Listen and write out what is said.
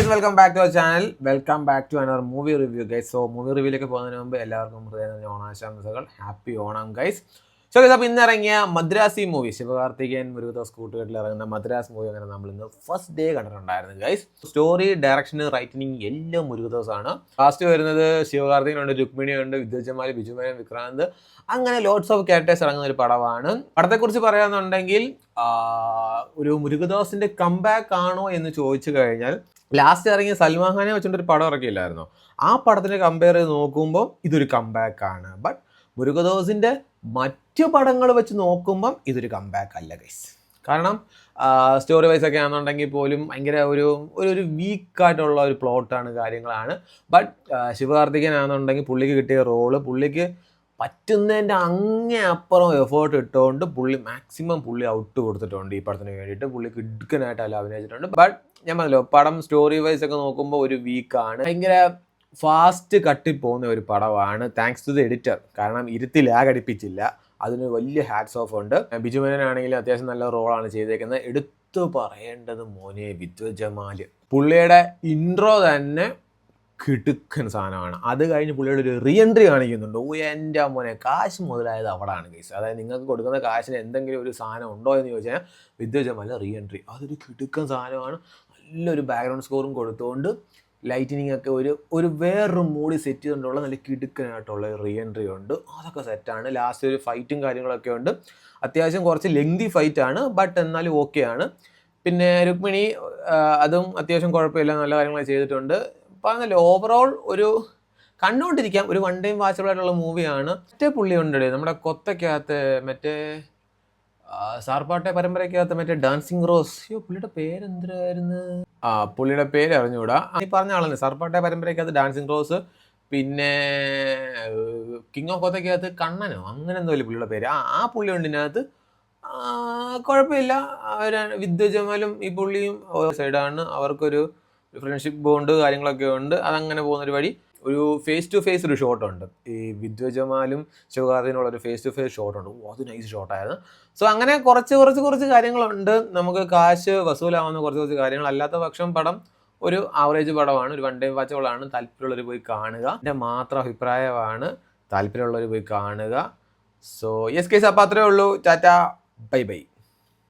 guys, welcome back to our channel. Welcome back to another movie review, guys. So movie review like പോകുന്നതിന് മുമ്പ് എല്ലാവർക്കും ഓണാശംസകൾ. Happy Onam guys. So guys, അപ്പോൾ ഇന്ന് ഇറങ്ങിയ മദ്രാസി മൂവി, ശിവകാർത്തികേയൻ മുരുകദാസ് കൂട്ടുകെട്ടിൽ ഇറങ്ങുന്ന മദ്രാസ് മൂവി അങ്ങനെ നമ്മൾ ഇന്ന് ഫസ്റ്റ് ഡേ കണ്ടിട്ടുണ്ടായിരുന്നു ഗൈസ്. സ്റ്റോറി, ഡയറക്ഷൻ, റൈറ്റിംഗ് എല്ലാം മുരുകദാസ് ആണ്. ഫാസ്റ്റ് വരുന്നത് ശിവകാർത്തികനുണ്ട്, രുക്മിണിയുണ്ട്, വിദ്യുജമാലി, ബിജുമേനൻ, വിക്രാന്ത്, അങ്ങനെ ലോട്ട്സ് ഓഫ് ക്യാരക്ടേഴ്സ് ഇറങ്ങുന്ന ഒരു പടമാണ്. പടത്തെക്കുറിച്ച് പറയാന്നുണ്ടെങ്കിൽ ഒരു മുരുകദാസിന്റെ കംബാക്ക് ആണോ എന്ന് ചോദിച്ചു കഴിഞ്ഞാൽ, ലാസ്റ്റ് ഇറങ്ങിയ സൽമാൻ ഖാനെ വെച്ചിട്ടൊരു പടം ഇറക്കിയില്ലായിരുന്നു, ആ പടത്തിനെ കമ്പയർ ചെയ്ത് നോക്കുമ്പോൾ ഇതൊരു കംബാക്ക് ആണ്. ബട്ട് മുരുകദാസിന്റെ മറ്റു പടങ്ങൾ വെച്ച് നോക്കുമ്പം ഇതൊരു കംബാക്ക് അല്ല ഗൈസ്. കാരണം സ്റ്റോറി വൈസ് ഒക്കെ ആണെന്നുണ്ടെങ്കിൽ പോലും ഭയങ്കര ഒരു വീക്കായിട്ടുള്ള ഒരു പ്ലോട്ടാണ്, കാര്യങ്ങളാണ്. ബട്ട് ശിവകാർത്തികേയൻ ആണെന്നുണ്ടെങ്കിൽ പുള്ളിക്ക് കിട്ടിയ റോള്, പുള്ളിക്ക് പറ്റുന്നതിൻ്റെ അങ്ങേ അപ്പുറം എഫേർട്ട് ഇട്ടുകൊണ്ട് മാക്സിമം പുള്ളി ഔട്ട് കൊടുത്തിട്ടുണ്ട് ഈ പടത്തിന് വേണ്ടിയിട്ട്. പുള്ളി കിടുക്കനായിട്ടല്ല അഭിനയിച്ചിട്ടുണ്ട്. ബട്ട് ഞാൻ പറഞ്ഞല്ലോ, പടം സ്റ്റോറി വൈസ് ഒക്കെ നോക്കുമ്പോൾ ഒരു വീക്കാണ്, ഭയങ്കര ഫാസ്റ്റ് കട്ടി പോകുന്ന ഒരു പടമാണ്. താങ്ക്സ് ടു ദി എഡിറ്റർ, കാരണം ഇരുത്തി ലാഗ് അടിപ്പിച്ചില്ല, അതിന് വലിയ ഹാറ്റ്സ് ഓഫ് ഉണ്ട്. ബിജുമേനൻ ആണെങ്കിലും അത്യാവശ്യം നല്ല റോളാണ് ചെയ്തേക്കുന്നത്. എടുത്തു പറയേണ്ടത് മോനെ വിദ്യുജമാല്, പുള്ളിയുടെ ഇൻട്രോ തന്നെ കിടുക്കൻ സാധനമാണ്. അത് കഴിഞ്ഞ് പുള്ളിയുടെ ഒരു റീ എൻട്രി കാണിക്കുന്നുണ്ട്. എൻ്റെ മോനെ, കാശ് മുതലായത് അവിടെയാണ് കേസ്. അതായത് നിങ്ങൾക്ക് കൊടുക്കുന്ന കാശിന് എന്തെങ്കിലും ഒരു സാധനം ഉണ്ടോ എന്ന് ചോദിച്ചാൽ വിദ്യുജമാല റീ എൻട്രി, അതൊരു കിടുക്കൻ സാധനമാണ്. നല്ലൊരു ബാക്ക്ഗ്രൗണ്ട് സ്കോറും കൊടുത്തുകൊണ്ട് ലൈറ്റിനിങ് ഒക്കെ ഒരു വേറൊരു മൂടി സെറ്റ് ചെയ്തുകൊണ്ടുള്ള നല്ല കിടുക്കനായിട്ടുള്ള റീ എൻട്രി ഉണ്ട്. അതൊക്കെ സെറ്റാണ്. ലാസ്റ്റ് ഒരു ഫൈറ്റും കാര്യങ്ങളൊക്കെ ഉണ്ട്. അത്യാവശ്യം കുറച്ച് ലെങ്തി ഫൈറ്റാണ്, ബട്ട് എന്നാലും ഓക്കെയാണ്. പിന്നെ രുക്മിണി, അതും അത്യാവശ്യം കുഴപ്പമില്ല, നല്ല കാര്യങ്ങൾ ചെയ്തിട്ടുണ്ട്. പറഞ്ഞല്ലോ, ഓവറോൾ ഒരു കണ്ടുകൊണ്ടിരിക്കാം, ഒരു വൺ ടൈം വാച്ചബിൾ ആയിട്ടുള്ള മൂവിയാണ്. മറ്റേ പുള്ളി ഉണ്ടേ നമ്മുടെ കൊത്തക്കകത്ത്, മറ്റേ സാർപ്പാട്ടെ പരമ്പരയ്ക്കകത്ത് മറ്റേ ഡാൻസിങ് റോസ്, പുള്ളിയുടെ പേരെന്തായിരുന്നു? പുള്ളിയുടെ പേര് അറിഞ്ഞുകൂടാ. ഈ പറഞ്ഞ ആളല്ലേ സാർപ്പാട്ടെ പരമ്പരയ്ക്കകത്ത് ഡാൻസിങ് റോസ്, പിന്നെ കിങ് ഓഫ് കൊത്തക്കകത്ത് കണ്ണനോ അങ്ങനെ എന്തോ അല്ലേ പുള്ളിയുടെ പേര്. ആ പുള്ളി ഉണ്ട് ഇതിനകത്ത്. കുഴപ്പമില്ല. വിദ്യുജമാലും ഈ പുള്ളിയും സൈഡാണ്, അവർക്കൊരു ഫ്രണ്ട്ഷിപ്പ് ബോണ്ട് കാര്യങ്ങളൊക്കെ ഉണ്ട്. അതങ്ങനെ പോകുന്നൊരു വഴി. ഒരു ഫേസ് ടു ഫേസ് ഒരു ഷോട്ടുണ്ട്, ഈ വിദ്യുജമാലും ശിവകാർത്തികനുള്ള ഒരു ഫേസ് ടു ഫേസ് ഷോട്ടുണ്ട്. അത് നൈസ് ഷോട്ടായിരുന്നു. സോ അങ്ങനെ കുറച്ച് കാര്യങ്ങളുണ്ട്. നമുക്ക് കാശ് വസൂലാവുന്ന കുറച്ച് കാര്യങ്ങൾ. അല്ലാത്ത പക്ഷം പടം ഒരു ആവറേജ് പടമാണ്, ഒരു വൺ ടൈം വാച്ചബിളാണ്. താല്പര്യമുള്ളവർ പോയി കാണുക, എൻ്റെ മാത്രം അഭിപ്രായമാണ്. താല്പര്യമുള്ളവർ പോയി കാണുക. സോ യെസ് കേസ്, അപ്പോൾ അത്രേ ഉള്ളൂ. Tata, bye bye.